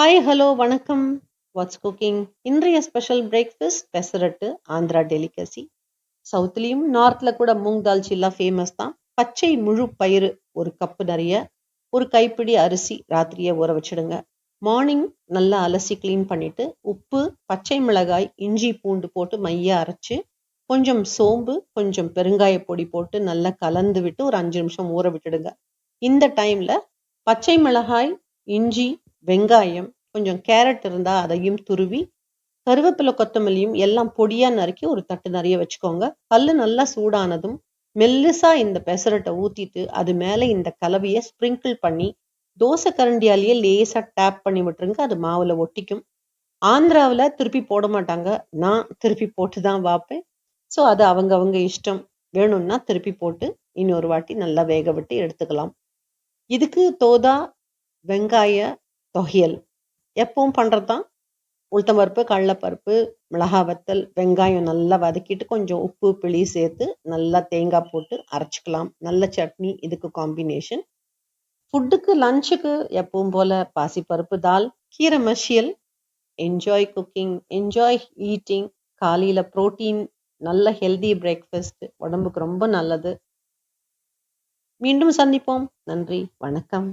Hi, hello, வணக்கம். What's cooking? இன்றைய special breakfast pesarattu, Andhra delicacy. சவுத்லேயும் நார்த்தில் கூட மூங் தால் சில்லா ஃபேமஸ் தான். பச்சை முழு பயிறு ஒரு கப்பு நிறைய, ஒரு கைப்பிடி அரிசி ராத்திரியே ஊற வச்சிடுங்க. மார்னிங் நல்லா அலசி க்ளீன் பண்ணிவிட்டு உப்பு, பச்சை மிளகாய், இஞ்சி பூண்டு போட்டு மைய அரைச்சி, கொஞ்சம் சோம்பு, கொஞ்சம் பெருங்காய பொடி போட்டு நல்லா கலந்து விட்டு ஒரு 5 நிமிஷம் ஊற விட்டுடுங்க. இந்த டைமில் பச்சை மிளகாய், இஞ்சி, வெங்காயம், கொஞ்சம் கேரட் இருந்தால் அதையும் துருவி, கருவேப்பிலை, கொத்தமல்லியும் எல்லாம் பொடியாக நறுக்கி ஒரு தட்டு நிறைய வச்சுக்கோங்க. கல் நல்லா சூடானதும் மெல்லிசா இந்த பெசரட்டை ஊற்றிட்டு அது மேலே இந்த கலவையை ஸ்ப்ரிங்கிள் பண்ணி தோசை கரண்டியாலேயே லேசாக டேப் பண்ணி விட்டுருங்க. அது மாவில் ஒட்டிக்கும். ஆந்திராவில் திருப்பி போட மாட்டாங்க, நான் திருப்பி போட்டு தான் வைப்பேன். ஸோ அது அவங்க இஷ்டம். வேணும்னா திருப்பி போட்டு இன்னொரு வாட்டி நல்லா வேக விட்டு எடுத்துக்கலாம். இதுக்கு தோதா வெங்காய தொகையல் எப்பவும் பண்ணுறது தான். உளுத்தம்பருப்பு, கடலைப்பருப்பு, மிளகா வத்தல், வெங்காயம் நல்லா வதக்கிட்டு கொஞ்சம் உப்பு புளி சேர்த்து நல்லா தேங்காய் போட்டு அரைச்சிக்கலாம். நல்ல சட்னி இதுக்கு காம்பினேஷன். ஃபுட்டுக்கு லஞ்சுக்கு எப்பவும் போல் பாசிப்பருப்பு தால், கீரை மசியல். Enjoy cooking, enjoy eating. காலையில் ப்ரோட்டீன், நல்ல ஹெல்தி பிரேக்ஃபாஸ்ட், உடம்புக்கு ரொம்ப நல்லது. மீண்டும் சந்திப்போம். நன்றி, வணக்கம்.